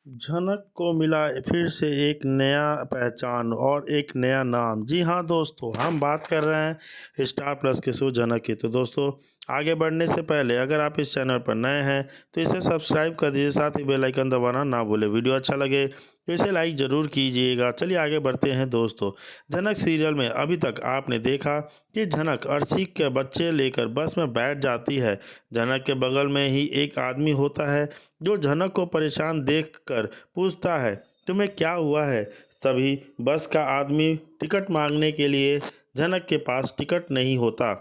झनक को मिला फिर से एक नया पहचान और एक नया नाम। जी हाँ दोस्तों, हम बात कर रहे हैं स्टार प्लस के शो झनक की। तो दोस्तों, आगे बढ़ने से पहले अगर आप इस चैनल पर नए हैं तो इसे सब्सक्राइब कर दीजिए, साथ ही बेल आइकन दबाना ना भूलें। वीडियो अच्छा लगे तो इसे लाइक ज़रूर कीजिएगा। चलिए आगे बढ़ते हैं दोस्तों। झनक सीरियल में अभी तक आपने देखा कि झनक अर्शी के बच्चे लेकर बस में बैठ जाती है। झनक के बगल में ही एक आदमी होता है जो झनक को परेशान देखकर पूछता है, तुम्हें क्या हुआ है? तभी बस का आदमी टिकट मांगने के लिए झनक के पास टिकट नहीं होता।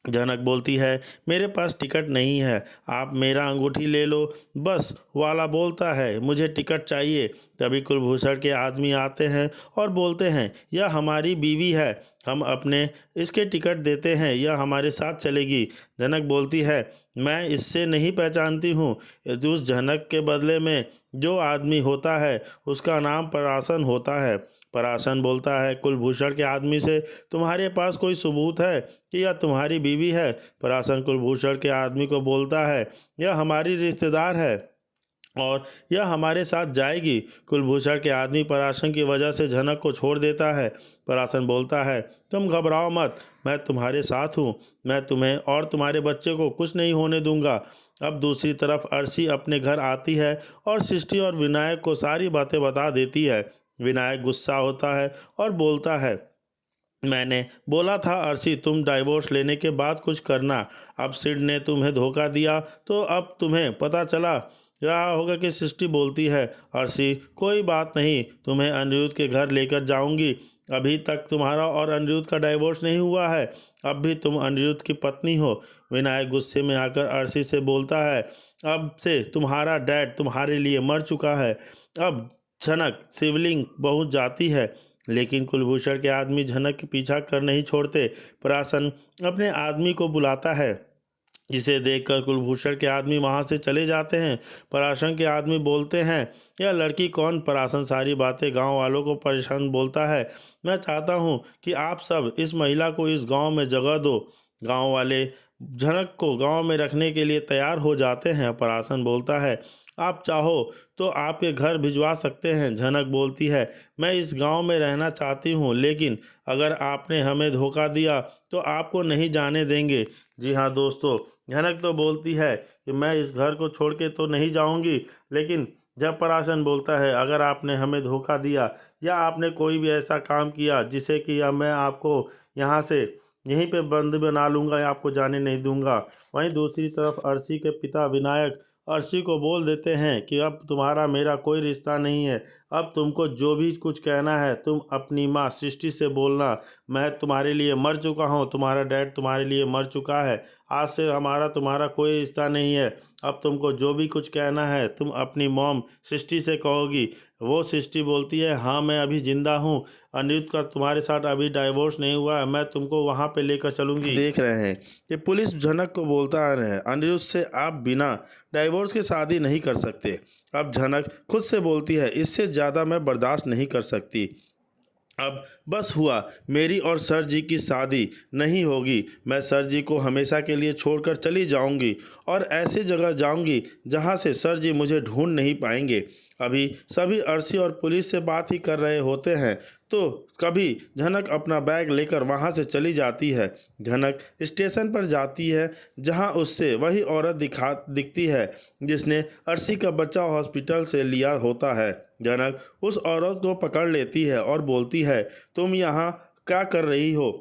झनक बोलती है, मेरे पास टिकट नहीं है, आप मेरा अंगूठी ले लो। बस वाला बोलता है, मुझे टिकट चाहिए। तभी कुलभूषण के आदमी आते हैं और बोलते हैं, यह हमारी बीवी है, हम अपने इसके टिकट देते हैं, यह हमारे साथ चलेगी। झनक बोलती है, मैं इससे नहीं पहचानती हूँ। उस झनक के बदले में जो आदमी होता है उसका नाम पराशर होता है। पराशर बोलता है कुलभूषण के आदमी से, तुम्हारे पास कोई सबूत है कि यह तुम्हारी बीवी है? पराशर कुलभूषण के आदमी को बोलता है, यह हमारी रिश्तेदार है और यह हमारे साथ जाएगी। कुलभूषण के आदमी पराशर की वजह से झनक को छोड़ देता है। पराशर बोलता है, तुम घबराओ मत, मैं तुम्हारे साथ हूँ, मैं तुम्हें और तुम्हारे बच्चे को कुछ नहीं होने दूंगा। अब दूसरी तरफ अर्शी अपने घर आती है और सृष्टि और विनायक को सारी बातें बता देती है। विनायक गुस्सा होता है और बोलता है, मैंने बोला था अर्शी, तुम डाइवोर्स लेने के बाद कुछ करना। अब सिड ने तुम्हें धोखा दिया तो अब तुम्हें पता चला रहा होगा कि सृष्टि बोलती है, अर्शी कोई बात नहीं, तुम्हें अनिरुद्ध के घर लेकर जाऊंगी। अभी तक तुम्हारा और अनिरुद्ध का डाइवोर्स नहीं हुआ है, अब भी तुम अनिरुद्ध की पत्नी हो। विनायक गुस्से में आकर अर्शी से बोलता है, अब से तुम्हारा डैड तुम्हारे लिए मर चुका है। अब झनक शिवलिंग पहुंच जाती है, लेकिन कुलभूषण के आदमी झनक के पीछा कर नहीं छोड़ते। पराशर अपने आदमी को बुलाता है, जिसे देखकर कुलभूषण के आदमी वहां से चले जाते हैं। पराशर के आदमी बोलते हैं, यह लड़की कौन? पराशर सारी बातें गांव वालों को परेशान बोलता है, मैं चाहता हूं कि आप सब इस महिला को इस गांव में जगह दो। गांव वाले झनक को गांव में रखने के लिए तैयार हो जाते हैं। पराशर बोलता है, आप चाहो तो आपके घर भिजवा सकते हैं। झनक बोलती है, मैं इस गांव में रहना चाहती हूं, लेकिन अगर आपने हमें धोखा दिया तो आपको नहीं जाने देंगे। जी हाँ दोस्तों, झनक तो बोलती है कि मैं इस घर को छोड़ के तो नहीं जाऊंगी, लेकिन जब पराशर बोलता है, अगर आपने हमें धोखा दिया या आपने कोई भी ऐसा काम किया जिसे कि अब मैं आपको यहाँ से यहीं पे बंद बना लूँगा या आपको जाने नहीं दूंगा। वहीं दूसरी तरफ अर्शी के पिता विनायक अर्शी को बोल देते हैं कि अब तुम्हारा मेरा कोई रिश्ता नहीं है, अब तुमको जो भी कुछ कहना है तुम अपनी माँ सृष्टि से बोलना। मैं तुम्हारे लिए मर चुका हूँ, तुम्हारा डैड तुम्हारे लिए मर चुका है, आज से हमारा तुम्हारा कोई रिश्ता नहीं है। अब तुमको जो भी कुछ कहना है तुम अपनी मॉम सृष्टि से कहोगी। वो सृष्टि बोलती है, हाँ मैं अभी जिंदा हूँ, अनिरुद्ध का तुम्हारे साथ अभी डाइवोर्स नहीं हुआ है, मैं तुमको वहाँ पे लेकर चलूँगी। देख रहे हैं कि पुलिस झनक को बोलता आ रहे हैं, अनिरुद्ध से आप बिना डाइवोर्स की शादी नहीं कर सकते। अब झनक खुद से बोलती है, इससे ज़्यादा मैं बर्दाश्त नहीं कर सकती। अब बस हुआ, मेरी और सर जी की शादी नहीं होगी। मैं सर जी को हमेशा के लिए छोड़कर चली जाऊंगी और ऐसी जगह जाऊंगी जहां से सर जी मुझे ढूंढ नहीं पाएंगे। अभी सभी अर्शी और पुलिस से बात ही कर रहे होते हैं तो कभी झनक अपना बैग लेकर वहां से चली जाती है। झनक स्टेशन पर जाती है, जहां उससे वही औरत दिखती है जिसने अर्शी का बच्चा हॉस्पिटल से लिया होता है। झनक उस औरत को पकड़ लेती है और बोलती है, तुम यहाँ क्या कर रही हो?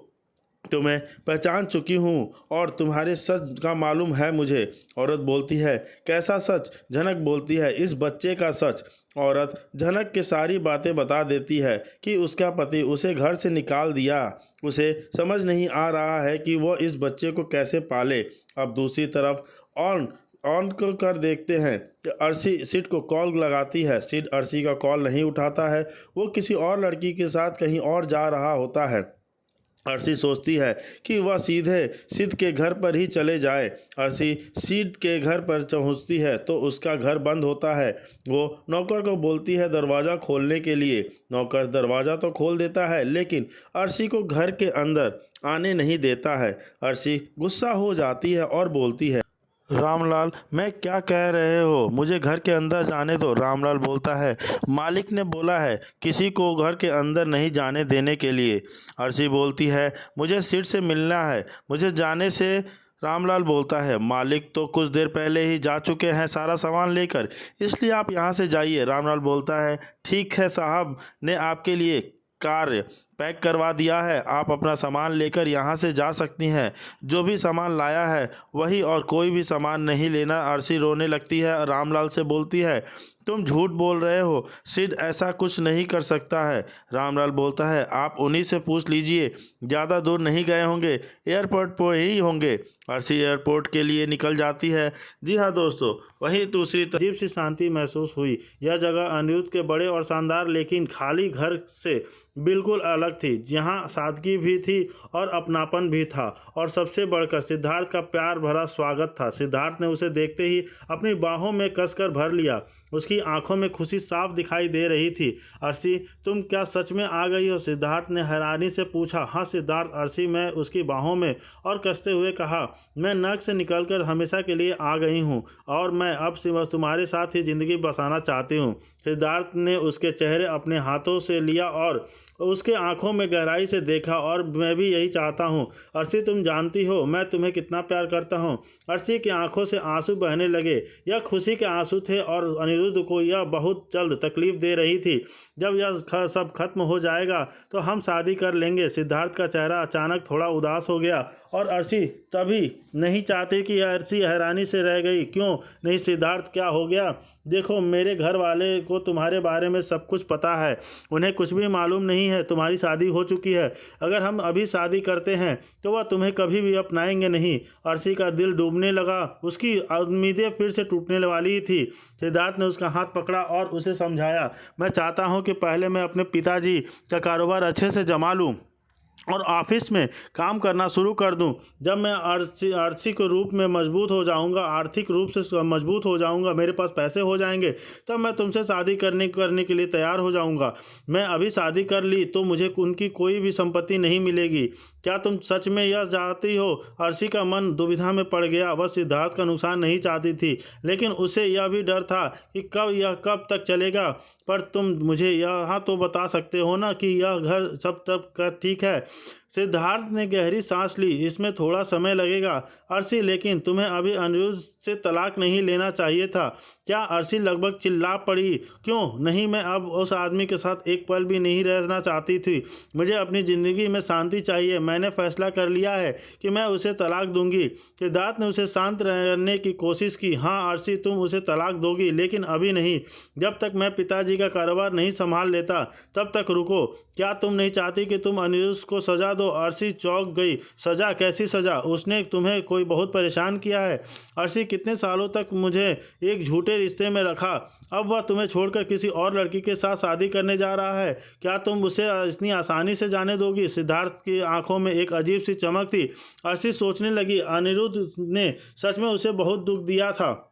तुम्हें पहचान चुकी हूँ और तुम्हारे सच का मालूम है मुझे। औरत बोलती है, कैसा सच? झनक बोलती है, इस बच्चे का सच। औरत झनक के सारी बातें बता देती है कि उसका पति उसे घर से निकाल दिया, उसे समझ नहीं आ रहा है कि वो इस बच्चे को कैसे पाले। अब दूसरी तरफ ऑन ऑन को कर देखते हैं कि अर्शी सिड को कॉल लगाती है। सिड अर्शी का कॉल नहीं उठाता है, वो किसी और लड़की के साथ कहीं और जा रहा होता है। अर्शी सोचती है कि वह सीधे सिड के घर पर ही चले जाए। अर्शी सिड के घर पर पहुंचती है तो उसका घर बंद होता है। वो नौकर को बोलती है दरवाज़ा खोलने के लिए। नौकर दरवाज़ा तो खोल देता है, लेकिन अर्शी को घर के अंदर आने नहीं देता है। अर्शी गुस्सा हो जाती है और बोलती है, रामलाल, मैं क्या कह रहे हो, मुझे घर के अंदर जाने दो। रामलाल बोलता है, मालिक ने बोला है किसी को घर के अंदर नहीं जाने देने के लिए। अर्शी बोलती है, मुझे सीट से मिलना है, मुझे जाने से। रामलाल बोलता है, मालिक तो कुछ देर पहले ही जा चुके हैं सारा सामान लेकर, इसलिए आप यहाँ से जाइए। रामलाल बोलता है, ठीक है, साहब ने आपके लिए कार्य पैक करवा दिया है, आप अपना सामान लेकर यहाँ से जा सकती हैं। जो भी सामान लाया है वही, और कोई भी सामान नहीं लेना। अर्शी रोने लगती है और रामलाल से बोलती है, तुम झूठ बोल रहे हो, सिड ऐसा कुछ नहीं कर सकता है। रामलाल बोलता है, आप उन्हीं से पूछ लीजिए, ज़्यादा दूर नहीं गए होंगे, एयरपोर्ट पर ही होंगे। अर्शी एयरपोर्ट के लिए निकल जाती है। जी हाँ दोस्तों, वहीं दूसरी तरफ अजीब सी शांति महसूस हुई। यह जगह अनिरुद्ध के बड़े और शानदार लेकिन खाली घर से बिल्कुल अलग थी, जहाँ सादगी भी थी और अपनापन भी था, और सबसे बढ़कर सिद्धार्थ का प्यार भरा स्वागत था। सिद्धार्थ ने उसे देखते ही अपनी बाहों में कसकर भर लिया। उसकी आंखों में खुशी साफ दिखाई दे रही थी। अर्शी, तुम क्या सच में आ गई हो? सिद्धार्थ ने हैरानी से पूछा। हाँ सिद्धार्थ, अर्शी मैं उसकी बाहों में और कसते हुए कहा, मैं नर्क से निकलकर हमेशा के लिए आ गई हूँ और मैं अब तुम्हारे साथ ही ज़िंदगी बसाना चाहती हूँ। सिद्धार्थ ने उसके चेहरे अपने हाथों से लिया और उसके आंखों में गहराई से देखा, और मैं भी यही चाहता हूँ। अर्शी, तुम जानती हो मैं तुम्हें कितना प्यार करता हूँ। अर्शी की आंखों से आंसू बहने लगे। यह खुशी के आंसू थे और अनिरुद्ध को यह बहुत जल्द तकलीफ दे रही थी। जब यह सब खत्म हो जाएगा तो हम शादी कर लेंगे। सिद्धार्थ का चेहरा अचानक थोड़ा उदास हो गया और अर्शी तभी नहीं चाहती कि अर्शी हैरानी से रह गई। क्यों नहीं सिद्धार्थ, क्या हो गया? देखो, मेरे घर वाले को तुम्हारे बारे में सब कुछ पता है, उन्हें कुछ भी मालूम नहीं है। तुम्हारी शादी हो चुकी है, अगर हम अभी शादी करते हैं तो वह तुम्हें कभी भी अपनाएंगे नहीं। अर्शी का दिल डूबने लगा, उसकी उम्मीदें फिर से टूटने वाली थी। सिद्धार्थ ने उसका हाथ पकड़ा और उसे समझाया, मैं चाहता हूं कि पहले मैं अपने पिताजी का कारोबार अच्छे से जमा लूं और ऑफिस में काम करना शुरू कर दूं। जब मैं आर्थिक रूप में मजबूत हो जाऊंगा, आर्थिक रूप से मजबूत हो जाऊंगा, मेरे पास पैसे हो जाएंगे, तब मैं तुमसे शादी करने के लिए तैयार हो जाऊंगा। मैं अभी शादी कर ली तो मुझे उनकी कोई भी संपत्ति नहीं मिलेगी। क्या तुम सच में यह चाहती हो? अर्शी का मन दुविधा में पड़ गया। वह सिद्धार्थ का नुकसान नहीं चाहती थी, लेकिन उसे यह भी डर था कि कब तक चलेगा। पर तुम मुझे यहाँ तो बता सकते हो ना कि यह घर सब तक ठीक है? सिद्धार्थ ने गहरी सांस ली, इसमें थोड़ा समय लगेगा अर्शी, लेकिन तुम्हें अभी अनिरुद्ध से तलाक नहीं लेना चाहिए था। क्या? अर्शी लगभग चिल्ला पड़ी। क्यों नहीं, मैं अब उस आदमी के साथ एक पल भी नहीं रहना चाहती थी। मुझे अपनी ज़िंदगी में शांति चाहिए। मैंने फैसला कर लिया है कि मैं उसे तलाक दूंगी। सिद्धार्थ ने उसे शांत करने की कोशिश की। हाँ अर्शी, तुम उसे तलाक दोगी, लेकिन अभी नहीं। जब तक मैं पिताजी का कारोबार नहीं संभाल लेता तब तक रुको। क्या तुम नहीं चाहती कि तुम अनिरुद्ध को सजा दो? अर्शी चौंक गई। सजा? कैसी सजा? उसने तुम्हें कोई बहुत परेशान किया है? अर्शी, कितने सालों तक मुझे एक झूठे रिश्ते में रखा, अब वह तुम्हें छोड़कर किसी और लड़की के साथ शादी करने जा रहा है। क्या तुम उसे इतनी आसानी से जाने दोगी? सिद्धार्थ की आंखों में एक अजीब सी चमक थी। अर्शी सोचने लगी, अनिरुद्ध ने सच में उसे बहुत दुख दिया था।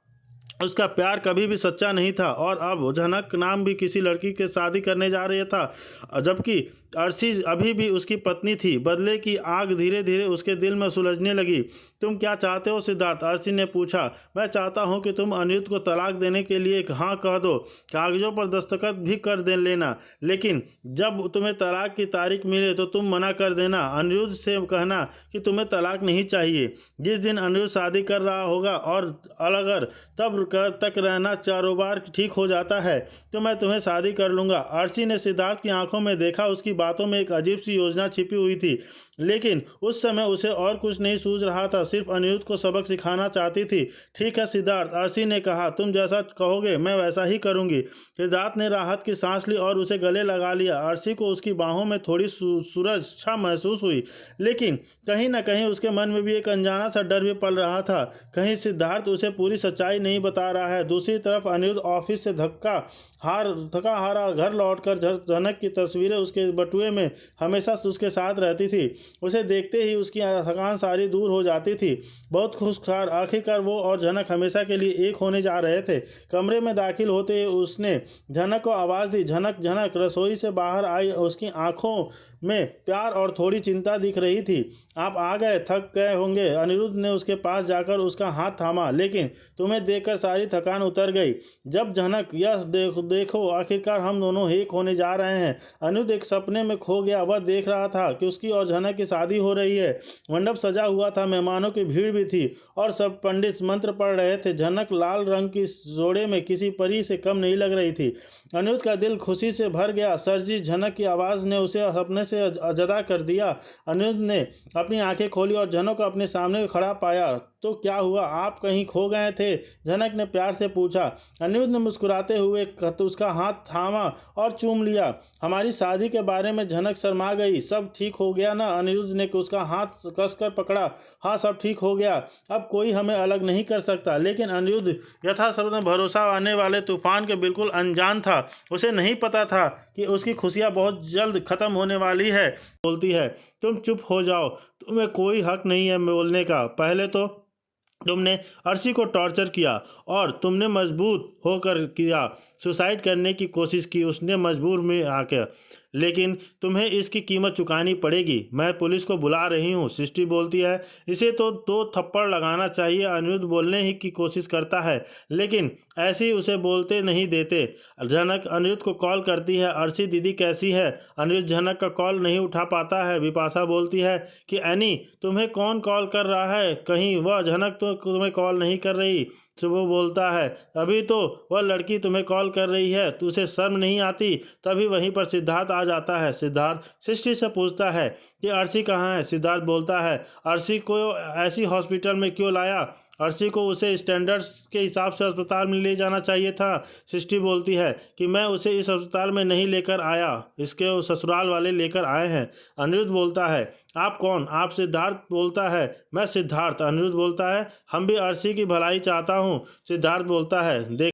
उसका प्यार कभी भी सच्चा नहीं था और अब झनक नाम भी किसी लड़की के शादी करने जा रहा था, जबकि अर्शी अभी भी उसकी पत्नी थी। बदले की आग धीरे धीरे उसके दिल में सुलझने लगी। तुम क्या चाहते हो सिद्धार्थ? अर्शी ने पूछा। मैं चाहता हूं कि तुम अनिरुद्ध को तलाक देने के लिए हाँ कह दो, कागजों पर दस्तखत भी कर दे लेना, लेकिन जब तुम्हें तलाक की तारीख मिले तो तुम मना कर देना। अनिरुद्ध से कहना कि तुम्हें तलाक नहीं चाहिए। जिस दिन अनिरुद्ध शादी कर रहा होगा और अगर तब तक रहना कारोबार ठीक हो जाता है तो मैं तुम्हें शादी कर लूँगा। अर्शी ने सिद्धार्थ की आंखों में देखा। उसकी बातों में एक अजीब सी योजना छिपी हुई थी, लेकिन उस समय उसे और कुछ नहीं सूझ रहा था, सिर्फ अनिरुद्ध को सबक सिखाना चाहती थी। ठीक है सिद्धार्थ, अर्शी ने कहा, तुम जैसा कहोगे मैं वैसा ही करूंगी। सिद्धार्थ ने राहत की सांस ली और उसे गले लगा लिया। अर्शी को उसकी बाहों में थोड़ी सुरक्षा महसूस हुई, लेकिन कहीं न कहीं उसके मन में भी एक अनजाना सा डर भी पल रहा था। कहीं सिद्धार्थ उसे पूरी सच्चाई नहीं बता आ रहा है। दूसरी तरफ अनिरुद्ध ऑफिस से थका हारा घर लौटकर जनक की तस्वीरें उसके बटुए में हमेशा उसके साथ रहती थी। उसे देखते ही उसकी थकान सारी दूर हो जाती थी। बहुत खुशहाल आखिरकार वो और जनक हमेशा के लिए एक होने जा रहे थे। कमरे में दाखिल होते ही उसने जनक को आवाज़ दी, झनक झनक। रसोई से बाहर आई, उसकी आंखों में प्यार और थोड़ी चिंता दिख रही थी। आप आ गए, थक गए होंगे। अनिरुद्ध ने उसके पास जाकर उसका हाथ थामा, लेकिन तुम्हें देखकर सारी थकान उतर गई। जब झनक, यह देखो आखिरकार हम दोनों एक होने जा रहे हैं। अनिरुद्ध एक सपने में खो गया। वह देख रहा था कि उसकी और झनक की शादी हो रही है। मंडप सजा हुआ था, मेहमानों की भीड़ भी थी और सब पंडित मंत्र पढ़ रहे थे। झनक लाल रंग की जोड़े में किसी परी से कम नहीं लग रही थी। अनिरुद्ध का दिल खुशी से भर गया। सर जी, झनक की आवाज़ ने उसे सपने से जुदा कर दिया। अनिरुद्ध ने अपनी आंखें खोली और झनक को अपने सामने खड़ा पाया। तो क्या हुआ, आप कहीं खो गए थे? झनक ने प्यार से पूछा। अनिरुद्ध ने मुस्कुराते हुए उसका हाथ थामा और चूम लिया। हमारी शादी के बारे में झनक शर्मा गई। सब ठीक हो गया ना? अनिरुद्ध ने उसका हाथ कसकर पकड़ा। हाँ, सब ठीक हो गया। अब कोई हमें अलग नहीं कर सकता। लेकिन अनिरुद्ध यथासंभव भरोसा आने वाले तूफान के बिल्कुल अनजान था। उसे नहीं पता था कि उसकी खुशियाँ बहुत जल्द खत्म होने वाली है। बोलती है, तुम चुप हो जाओ, तुम्हें कोई हक नहीं है बोलने का। पहले तो तुमने अर्शी को टॉर्चर किया और तुमने मजबूर होकर किया, सुसाइड करने की कोशिश की उसने मजबूर में आकर, लेकिन तुम्हें इसकी कीमत चुकानी पड़ेगी। मैं पुलिस को बुला रही हूँ। सृष्टि बोलती है, इसे तो 2 थप्पड़ लगाना चाहिए। अनिरुद्ध बोलने ही की कोशिश करता है, लेकिन ऐसे ही उसे बोलते नहीं देते। झनक अनिरुद्ध को कॉल करती है, अर्शी दीदी कैसी है? अनिरुद्ध झनक का कॉल नहीं उठा पाता है। विपाशा बोलती है कि एनी, तुम्हें कौन कॉल कर रहा है? कहीं वह झनक तो तुम्हें कॉल नहीं कर रही। शुभ बोलता है, अभी तो वह लड़की तुम्हें कॉल कर रही है, तो उसे शर्म नहीं आती? तभी वहीं पर सिद्धार्थ आ जाता है। सिद्धार्थ सृष्टि से पूछता है कि अर्शी कहाँ है? सिद्धार्थ बोलता है, अर्शी को ऐसी हॉस्पिटल में क्यों लाया? अर्शी को उसे स्टैंडर्ड्स के हिसाब से अस्पताल में ले जाना चाहिए था। सृष्टि बोलती है कि मैं उसे इस अस्पताल में नहीं लेकर आया, इसके ससुराल वाले लेकर आए हैं। अनिरुद्ध बोलता है, आप कौन? आप? सिद्धार्थ बोलता है, मैं सिद्धार्थ। अनिरुद्ध बोलता है, हम भी अर्शी की भलाई चाहता हूँ। सिद्धार्थ बोलता है, देख